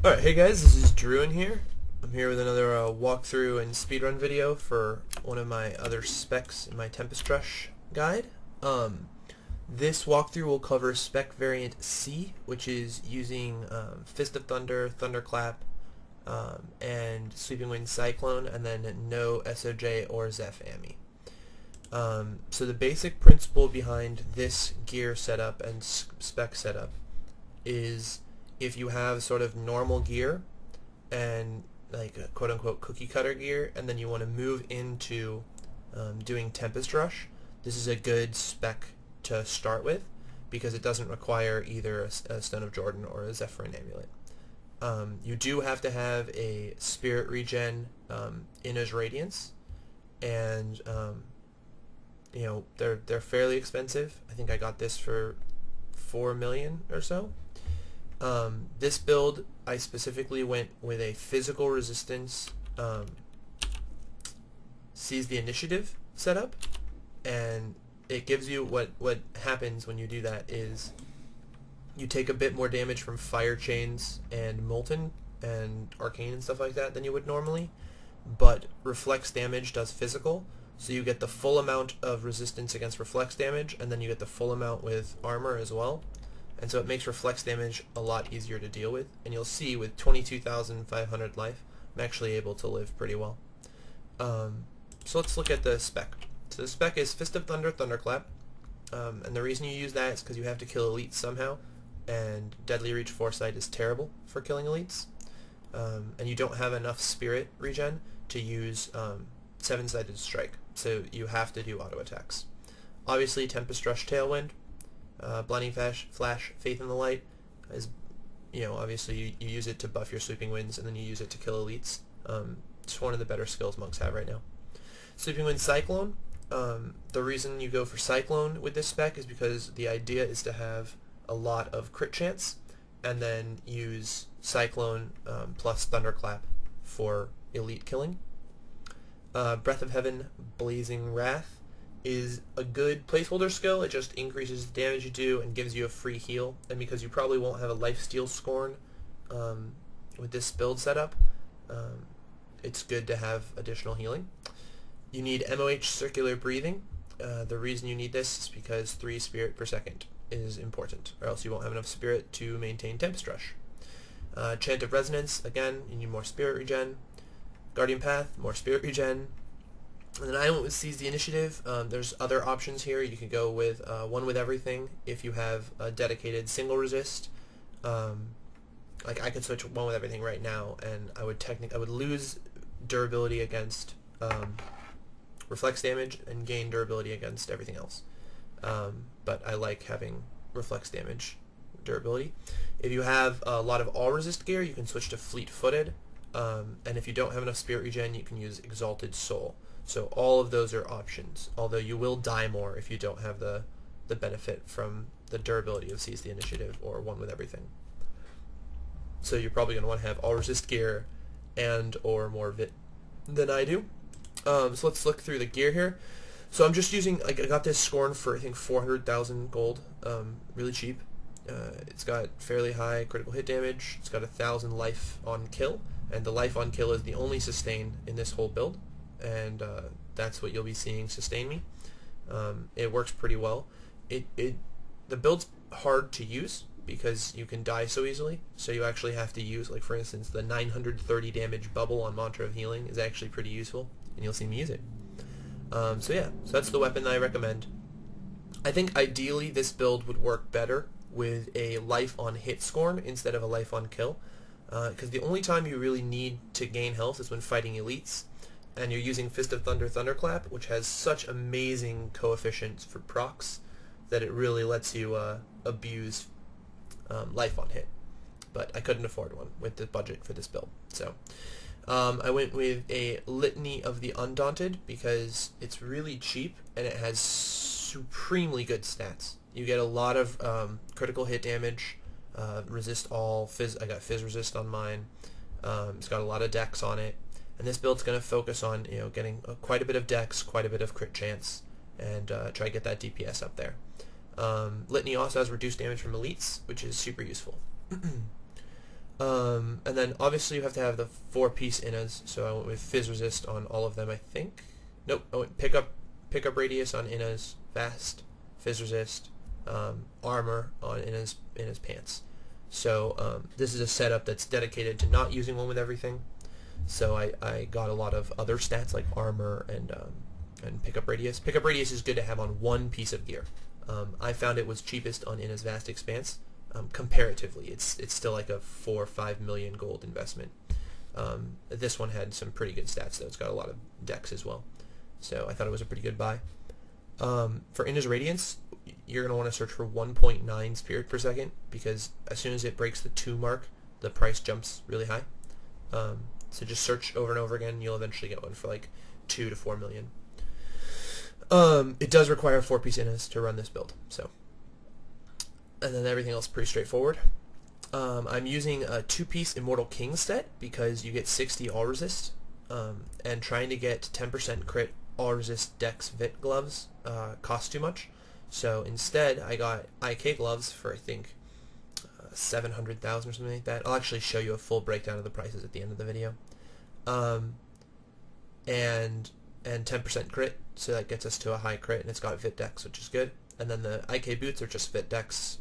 Alright, hey guys, this is Drew in here. I'm here with another walkthrough and speedrun video for one of my other specs in my Tempest Rush guide. This walkthrough will cover spec variant C, which is using Fist of Thunder, Thunderclap, and Sweeping Wind Cyclone, and then no SOJ or Zeph Ami. So the basic principle behind this gear setup and spec setup is if you have sort of normal gear and like a quote-unquote cookie cutter gear, and then you want to move into doing Tempest Rush, this is a good spec to start with because it doesn't require either a Stone of Jordan or a Zephyrin Amulet. You do have to have a Spirit Regen Inna's Radiance, and you know, they're fairly expensive. I think I got this for 4 million or so. This build, I specifically went with a physical resistance Seize the Initiative setup, and it gives you what happens when you do that is you take a bit more damage from Fire Chains and Molten and Arcane and stuff like that than you would normally, but Reflex damage does physical, so you get the full amount of resistance against Reflex damage, and then you get the full amount with armor as well. And so it makes Reflex damage a lot easier to deal with, and you'll see with 22,500 life, I'm actually able to live pretty well. So let's look at the spec. So the spec is Fist of Thunder, Thunderclap, and the reason you use that is because you have to kill elites somehow, and Deadly Reach Foresight is terrible for killing elites, and you don't have enough Spirit Regen to use Seven-Sided Strike, so you have to do auto attacks. Obviously Tempest Rush Tailwind, Blinding Flash, Faith in the Light is, you know, obviously you use it to buff your Sweeping Winds, and then you use it to kill elites. It's one of the better skills monks have right now. Sweeping Wind Cyclone, the reason you go for Cyclone with this spec is because the idea is to have a lot of crit chance, and then use Cyclone plus Thunderclap for elite killing. Breath of Heaven, Blazing Wrath is a good placeholder skill. It just increases the damage you do and gives you a free heal, and because you probably won't have a Lifesteal Scorn with this build setup, it's good to have additional healing. You need MOH Circular Breathing. The reason you need this is because 3 spirit per second is important, or else you won't have enough spirit to maintain Tempest Rush. Chant of Resonance, again, you need more spirit regen. Guardian Path, more spirit regen. And then I went with Seize the Initiative. There's other options here. You could go with One with Everything if you have a dedicated single resist. Like I could switch One with Everything right now, and I would lose durability against Reflex damage and gain durability against everything else. But I like having Reflex damage durability. If you have a lot of all resist gear, you can switch to Fleet-Footed. And if you don't have enough Spirit Regen, you can use Exalted Soul. So all of those are options, although you will die more if you don't have the benefit from the durability of Seize the Initiative or One with Everything. So you're probably going to want to have all resist gear and or more Vit than I do. So let's look through the gear here. So I'm just using, like, I got this Scorn for I think 400,000 gold, really cheap. It's got fairly high critical hit damage. It's got 1,000 life on kill, and the life on kill is the only sustain in this whole build, and that's what you'll be seeing sustain me. It works pretty well. The build's hard to use because you can die so easily, so you actually have to use, like, for instance, the 930 damage bubble on Mantra of Healing is actually pretty useful, and you'll see me use it. So yeah, so that's the weapon that I recommend. I think ideally this build would work better with a life on hit scorn instead of a life on kill, because the only time you really need to gain health is when fighting elites, and you're using Fist of Thunder, Thunderclap, which has such amazing coefficients for procs that it really lets you abuse life on hit. But I couldn't afford one with the budget for this build, so I went with a Litany of the Undaunted because it's really cheap and it has supremely good stats. You get a lot of critical hit damage, resist all, I got Fizz resist on mine. It's got a lot of dex on it, and this build's going to focus on, you know, getting quite a bit of dex, quite a bit of crit chance, and try to get that DPS up there. Litany also has reduced damage from elites, which is super useful. And then obviously you have to have the 4-piece Innas, so I went with Fizz Resist on all of them, I think. Nope, I went Pickup Radius on Innas, Fast, Fizz Resist, Armor on Inna's Pants. So this is a setup that's dedicated to not using one with everything. So I got a lot of other stats like Armor and Pickup Radius. Pickup Radius is good to have on one piece of gear. I found it was cheapest on Inna's Vast Expanse. Comparatively, it's still like a 4 or 5 million gold investment. This one had some pretty good stats though. It's got a lot of decks as well, so I thought it was a pretty good buy. For Inna's Radiance, you're going to want to search for 1.9 spirit per second, because as soon as it breaks the 2 mark, the price jumps really high. So just search over and over again, you'll eventually get one for like 2 to 4 million. It does require 4-piece Innas to run this build, so. And then everything else is pretty straightforward. I'm using a 2-piece Immortal King set because you get 60 all resist, and trying to get 10% crit all resist Dex Vit gloves costs too much. So instead I got IK gloves for I think 700,000 or something like that. I'll actually show you a full breakdown of the prices at the end of the video. And 10% crit, so that gets us to a high crit, and it's got Vit Dex, which is good. And then the IK boots are just Vit Dex.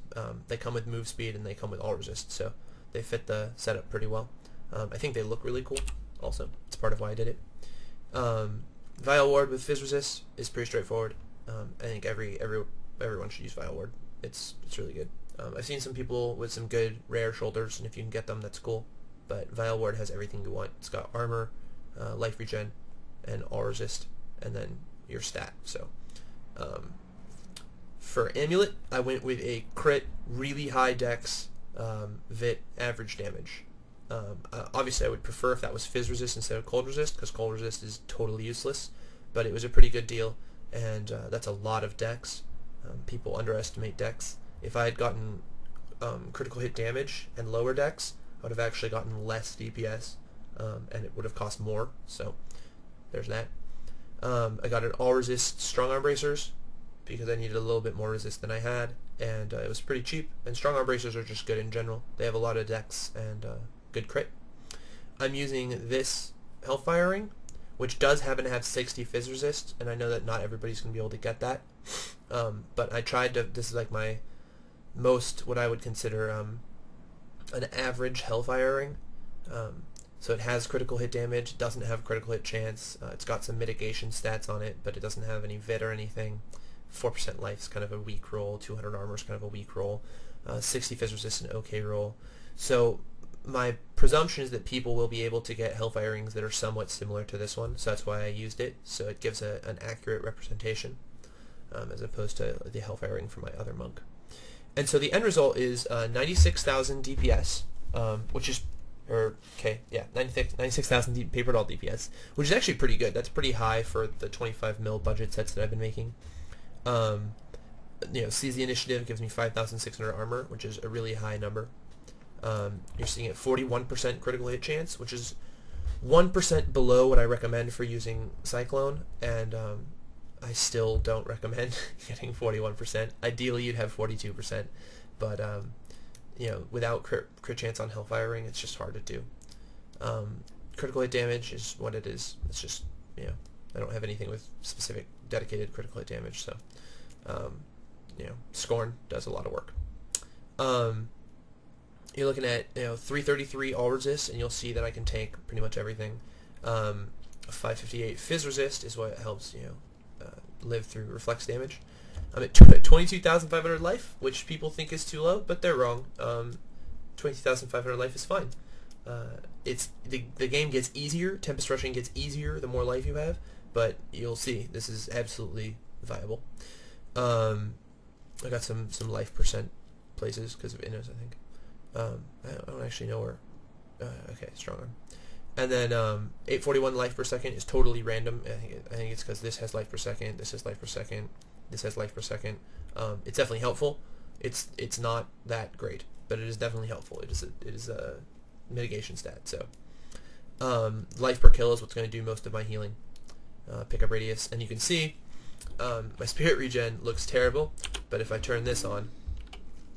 They come with move speed and they come with all resist, so they fit the setup pretty well. I think they look really cool also. It's part of why I did it. Vile Ward with Fizz Resist is pretty straightforward. I think everyone should use Vile Ward. It's really good. I've seen some people with some good rare shoulders, and if you can get them, that's cool. But Vile Ward has everything you want. It's got armor, life regen, and all resist, and then your stat. So for Amulet, I went with a crit, really high dex, Vit, average damage. Obviously I would prefer if that was Fizz Resist instead of Cold Resist, because Cold Resist is totally useless, but it was a pretty good deal, and that's a lot of dex. People underestimate dex. If I had gotten critical hit damage and lower dex, I would have actually gotten less DPS, and it would have cost more, so there's that. I got an all resist Strong Arm Bracers because I needed a little bit more resist than I had, and it was pretty cheap, and Strong Arm Bracers are just good in general. They have a lot of dex and good crit. I'm using this Hellfire Ring, which does happen to have 60 Fizz Resist, and I know that not everybody's going to be able to get that, but I tried to, this is like my most, what I would consider an average Hellfire Ring. So it has critical hit damage, doesn't have critical hit chance, it's got some mitigation stats on it, but it doesn't have any Vit or anything. 4% life is kind of a weak roll, 200 armor is kind of a weak roll, 60 Fizz Resist an okay roll. So my presumption is that people will be able to get Hellfire Rings that are somewhat similar to this one, so that's why I used it, so it gives an accurate representation, as opposed to the Hellfire Ring from my other monk. And so the end result is 96,000 DPS, which is, 96,000 paper doll DPS, which is actually pretty good. That's pretty high for the 25 mil budget sets that I've been making. Seize the Initiative gives me 5,600 armor, which is a really high number. You're seeing at 41% critical hit chance, which is 1% below what I recommend for using Cyclone, and I still don't recommend getting 41%. Ideally, you'd have 42%, but without crit chance on Hellfire Ring, it's just hard to do. Critical hit damage is what it is. It's just, I don't have anything with specific dedicated critical hit damage, so Scorn does a lot of work. You're looking at 333 all resist, and you'll see that I can take pretty much everything. 558 Fizz Resist is what helps live through reflex damage. I'm at 22,500 life, which people think is too low, but they're wrong. 22,500 life is fine. It's the game gets easier. Tempest Rushing gets easier the more life you have, but you'll see this is absolutely viable. I got some life percent places because of Innos, I think. I don't actually know where. Okay, Strong Arm. And then 841 life per second is totally random. I think it's because this has life per second, this has life per second, this has life per second. It's definitely helpful. It's not that great, but it is definitely helpful. It is a mitigation stat. So life per kill is what's going to do most of my healing. Pickup Radius, and you can see my spirit regen looks terrible, but if I turn this on,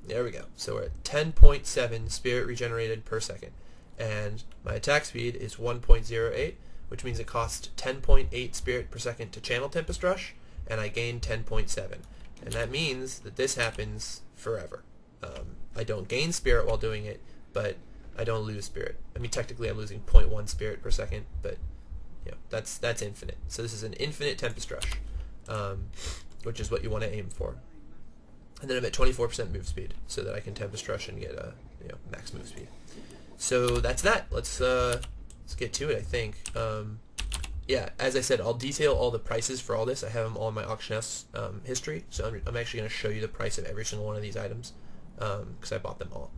There we go. So we're at 10.7 spirit regenerated per second. And my attack speed is 1.08, which means it costs 10.8 spirit per second to channel Tempest Rush, and I gain 10.7. And that means that this happens forever. I don't gain spirit while doing it, but I don't lose spirit. I mean, technically I'm losing 0.1 spirit per second, but you know, that's infinite. So this is an infinite Tempest Rush, which is what you want to aim for. And then I'm at 24% move speed, so that I can Tempest Rush and get a max move speed. So that's that. Let's get to it. I think. Yeah, as I said, I'll detail all the prices for all this. I have them all in my auction house history, so I'm actually going to show you the price of every single one of these items because I bought them all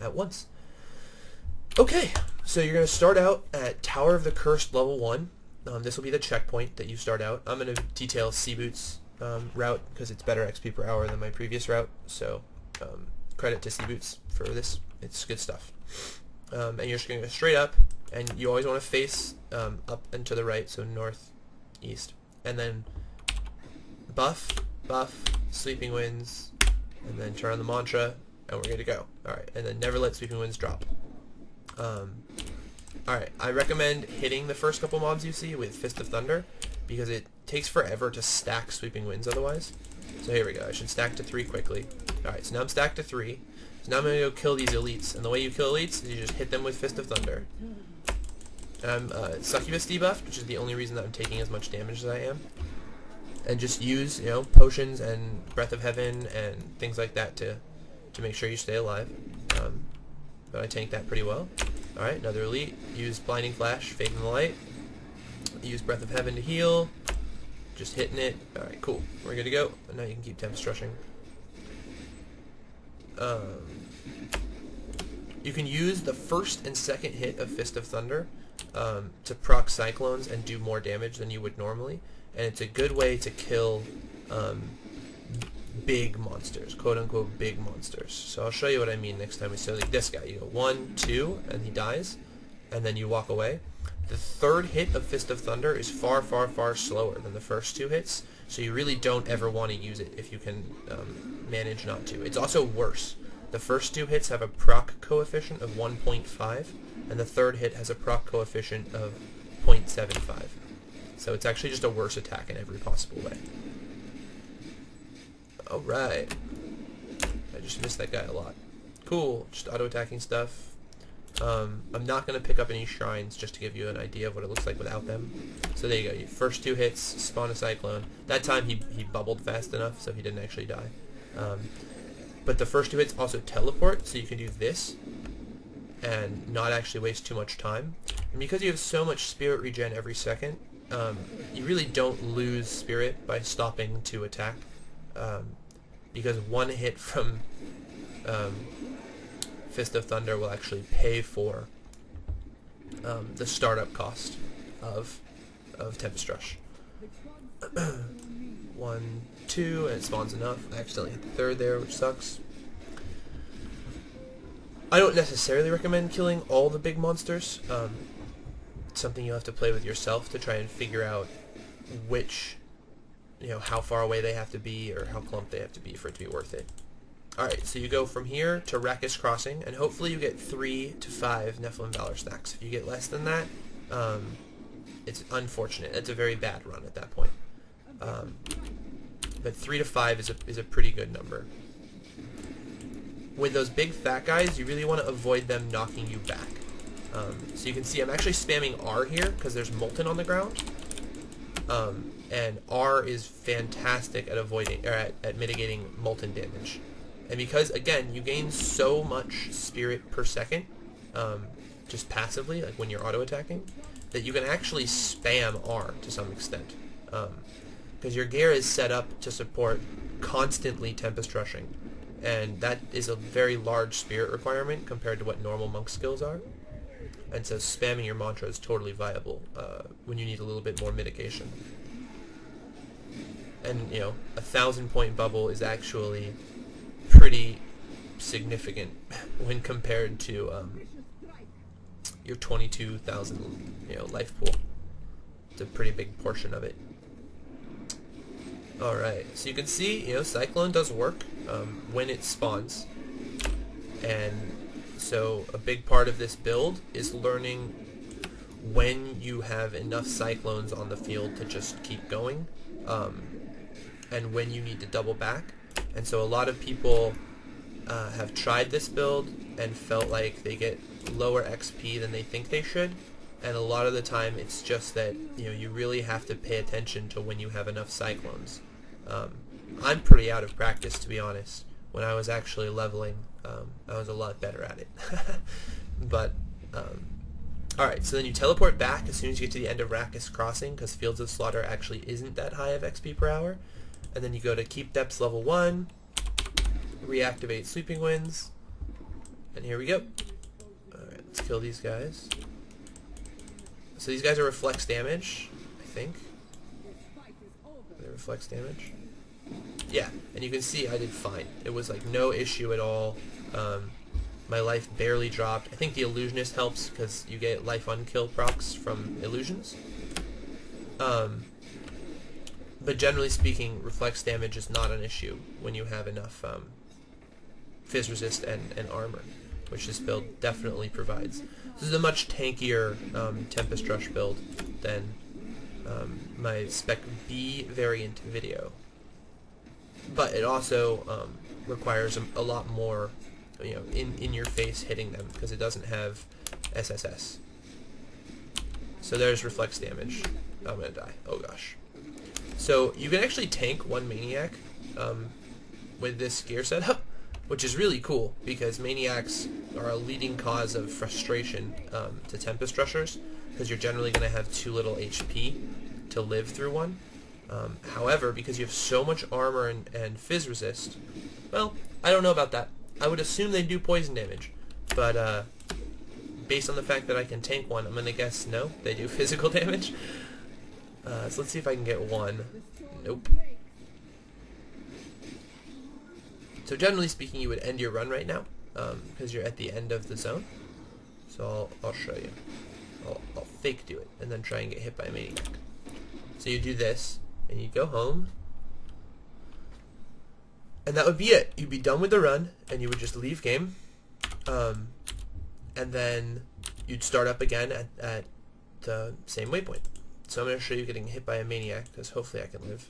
at once. Okay, so you're going to start out at Tower of the Cursed level 1. This will be the checkpoint that you start out. I'm going to detail Seaboots' route because it's better XP per hour than my previous route, so credit to Seaboots for this. It's good stuff. And you're just going to go straight up, and you always want to face up and to the right, so north, east. And then buff, Sweeping Winds, and then turn on the mantra, and we're good to go. Alright, and then never let Sweeping Winds drop. Alright, I recommend hitting the first couple mobs you see with Fist of Thunder, because it takes forever to stack Sweeping Winds otherwise. So here we go, I should stack to 3 quickly. Alright, so now I'm stacked to 3. So now I'm going to go kill these elites, and the way you kill elites is you just hit them with Fist of Thunder. And I'm Succubus debuffed, which is the only reason that I'm taking as much damage as I am. And just use, potions and Breath of Heaven and things like that to make sure you stay alive. But I tanked that pretty well. Alright, another elite. Use Blinding Flash, Fade in the Light. Use Breath of Heaven to heal. Just hitting it. Alright, cool. We're good to go. And now you can keep Tempest Rushing. You can use the first and second hit of Fist of Thunder to proc Cyclones and do more damage than you would normally, and it's a good way to kill big monsters, quote-unquote big monsters. So I'll show you what I mean next time we see like this guy. You go 1, 2, and he dies, and then you walk away. The third hit of Fist of Thunder is far, far, far slower than the first 2 hits, so you really don't ever want to use it if you can manage not to. It's also worse. The first 2 hits have a proc coefficient of 1.5, and the third hit has a proc coefficient of 0.75. So it's actually just a worse attack in every possible way. Alright. I just missed that guy a lot. Cool, just auto-attacking stuff. I'm not going to pick up any shrines just to give you an idea of what it looks like without them. So there you go, your first 2 hits, spawn a Cyclone. That time he bubbled fast enough so he didn't actually die. But the first 2 hits also teleport, so you can do this and not actually waste too much time. And because you have so much spirit regen every second, you really don't lose spirit by stopping to attack, because 1 hit from Fist of Thunder will actually pay for the startup cost of Tempest Rush. 1, 2, and it spawns enough. I accidentally hit the 3rd there, which sucks. I don't necessarily recommend killing all the big monsters. It's something you'll have to play with yourself to try and figure out which, how far away they have to be or how clumped they have to be for it to be worth it. Alright, so you go from here to Rakkus Crossing, and hopefully you get 3 to 5 Nephilim Valor stacks. If you get less than that, it's unfortunate. It's a very bad run at that point. But 3 to 5 is a pretty good number. With those big fat guys, you really want to avoid them knocking you back. So you can see I'm actually spamming R here because there's Molten on the ground. And R is fantastic at avoiding or at mitigating Molten damage. And because, again, you gain so much spirit per second, just passively, like when you're auto-attacking, that you can actually spam R to some extent. Because your gear is set up to support constantly Tempest Rushing. And that is a very large spirit requirement compared to what normal monk skills are. And so spamming your mantra is totally viable when you need a little bit more mitigation. And, 1,000-point bubble is actually pretty significant when compared to your 22,000 life pool. It's a pretty big portion of it. Alright, so you can see, Cyclone does work when it spawns. And so a big part of this build is learning when you have enough Cyclones on the field to just keep going, and when you need to double back. And so a lot of people have tried this build and felt like they get lower XP than they think they should. And a lot of the time it's just that you really have to pay attention to when you have enough Cyclones. I'm pretty out of practice, to be honest. When I was actually leveling, I was a lot better at it. But alright, so then you teleport back as soon as you get to the end of Rakkus Crossing, because Fields of Slaughter actually isn't that high of XP per hour. And then you go to Keep Depths level 1, reactivate Sweeping Winds, and here we go. Alright, let's kill these guys. So these guys are reflex damage, I think. They reflex damage. Yeah, and you can see I did fine. It was like no issue at all. My life barely dropped. I think the Illusionist helps because you get life unkill procs from illusions. But generally speaking, reflex damage is not an issue when you have enough Fizz Resist and armor, which this build definitely provides. This is a much tankier Tempest Rush build than my Spec B variant video. But it also requires a lot more in your face hitting them, because it doesn't have SSS. So there's reflex damage. I'm gonna die. Oh gosh. So you can actually tank one Maniac with this gear setup, which is really cool, because Maniacs are a leading cause of frustration to Tempest Rushers, because you're generally going to have too little HP to live through one. However, because you have so much armor and Fizz Resist, well, I don't know about that. I would assume they do poison damage, but based on the fact that I can tank one, I'm going to guess no, they do physical damage. So let's see if I can get one. Nope. So generally speaking, you would end your run right now, because you're at the end of the zone. So I'll show you. I'll fake do it, and then try and get hit by a Maniac. So you do this, and you go home, and that would be it. You'd be done with the run, and you would just leave game, and then you'd start up again at the same waypoint. So I'm going to show you getting hit by a Maniac, because hopefully I can live.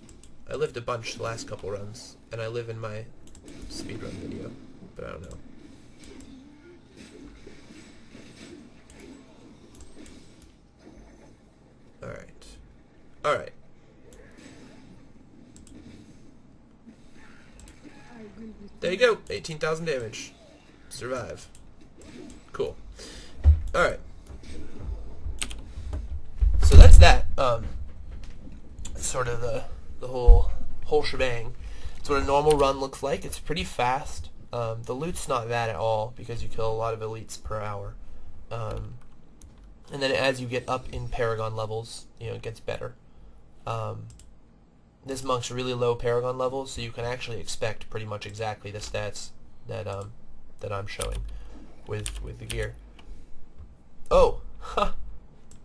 I lived a bunch the last couple runs, and I live in my speedrun video, but I don't know. Alright. There you go, 18,000 damage. Survive. Cool. Alright. So that's that. Sort of the whole shebang. It's what a normal run looks like. It's pretty fast. The loot's not bad at all, because you kill a lot of elites per hour. And then as you get up in Paragon levels, it gets better. This monk's really low Paragon levels, so you can actually expect pretty much exactly the stats that I'm showing with the gear. Oh, ha!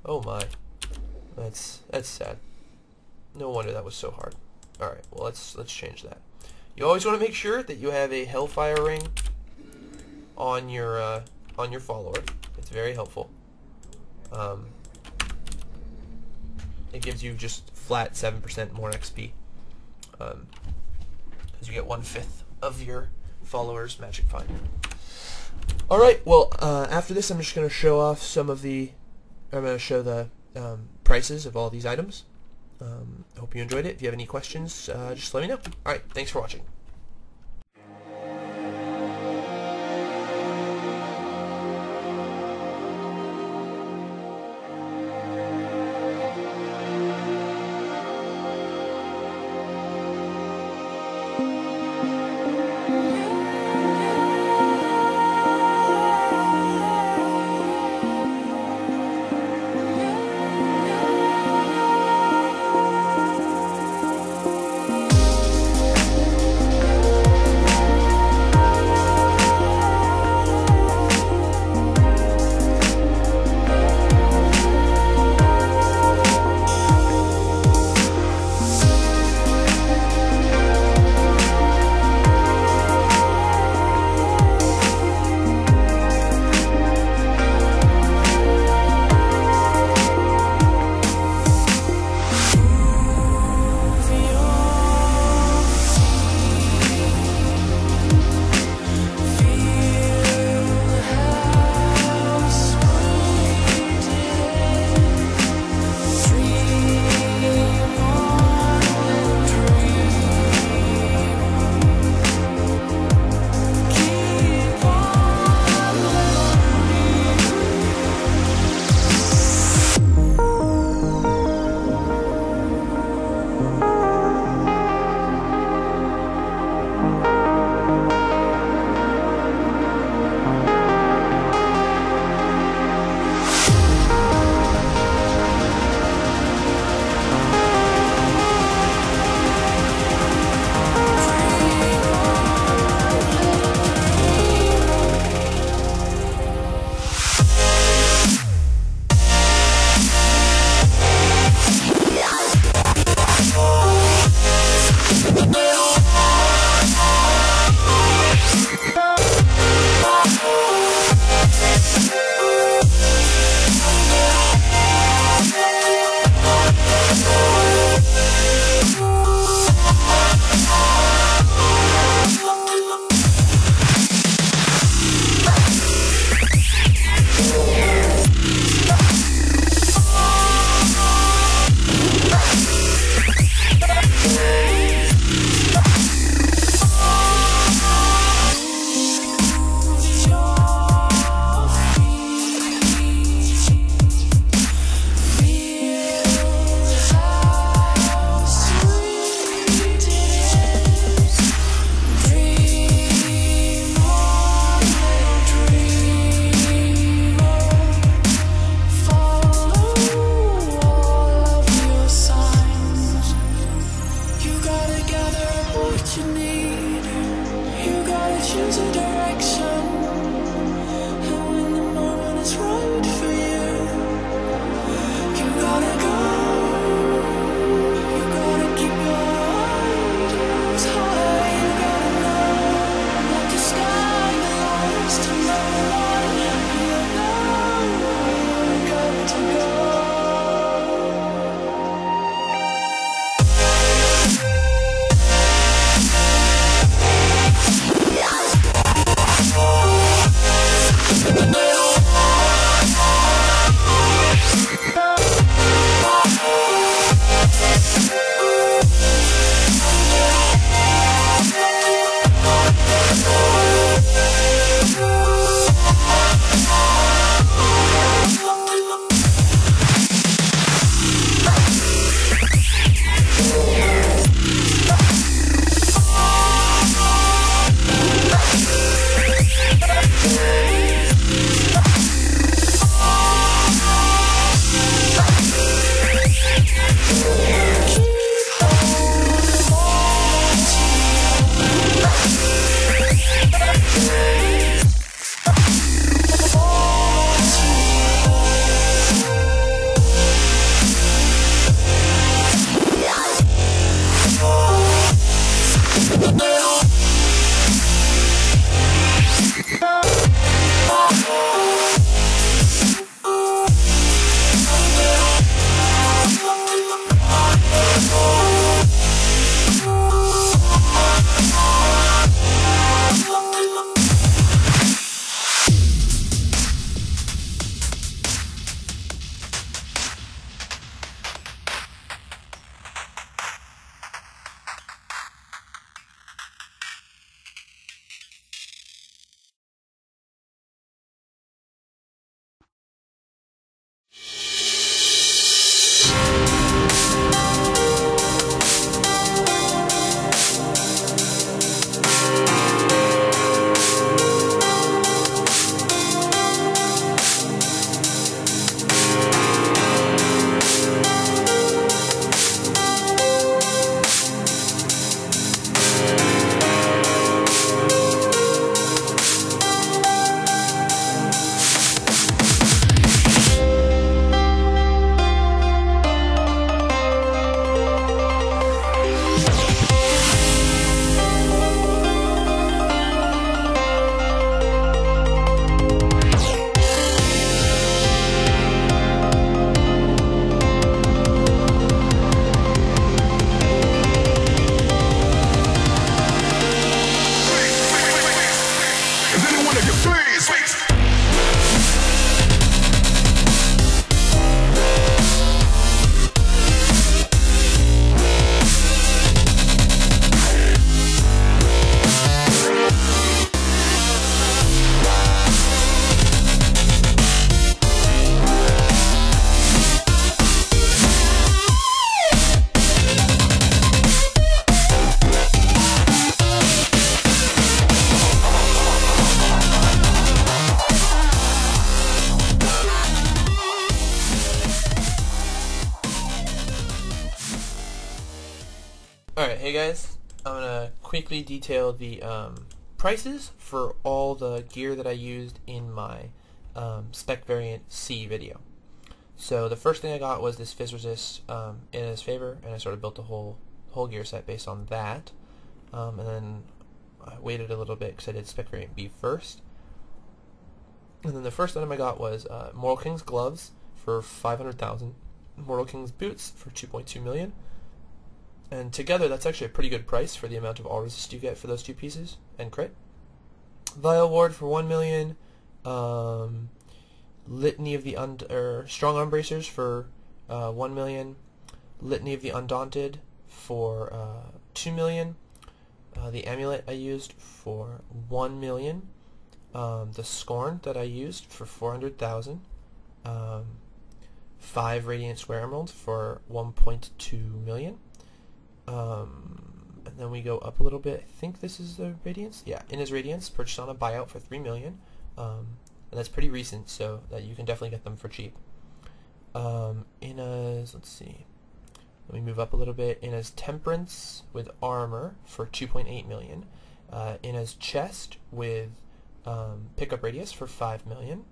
Oh my, that's sad. No wonder that was so hard. All right, well let's change that. You always want to make sure that you have a Hellfire ring on your follower. It's very helpful. It gives you just flat 7% more XP, because you get 1/5 of your followers' magic find. All right. Well, after this, I'm just going to show off I'm going to show the prices of all these items. Hope you enjoyed it. If you have any questions, just let me know. All right. Thanks for watching. Alright, hey guys, I'm going to quickly detail the prices for all the gear that I used in my Spec Variant C video. So the first thing I got was this Fizz Resist in his favor, and I sort of built the whole gear set based on that. And then I waited a little bit because I did Spec Variant B first. And then the first item I got was Mortal King's gloves for 500,000, Mortal King's boots for 2.2 million. And together, that's actually a pretty good price for the amount of all resist you get for those two pieces, and crit. Vial Ward for 1 million. Litany of the Strong Arm Bracers for 1 million. Litany of the Undaunted for 2 million. The Amulet I used for 1 million. The Scorn that I used for 400,000. 5 Radiant Square Emeralds for 1.2 million. And then we go up a little bit. I think this is the Radiance. Yeah, Inna's Radiance purchased on a buyout for 3 million. And that's pretty recent, so that you can definitely get them for cheap. Inna's, let's see. Let me move up a little bit. Inna's Temperance with armor for 2.8 million. Inna's Chest with pickup radius for 5 million.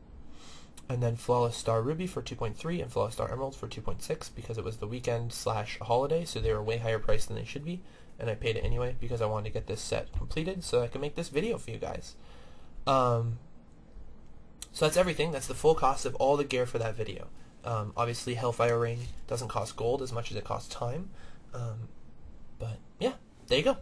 And then Flawless Star Ruby for 2.3 and Flawless Star Emerald for 2.6 because it was the weekend / holiday, so they were way higher priced than they should be, and I paid it anyway because I wanted to get this set completed so I could make this video for you guys. So that's everything. That's the full cost of all the gear for that video. Obviously Hellfire Ring doesn't cost gold as much as it costs time, but yeah, there you go.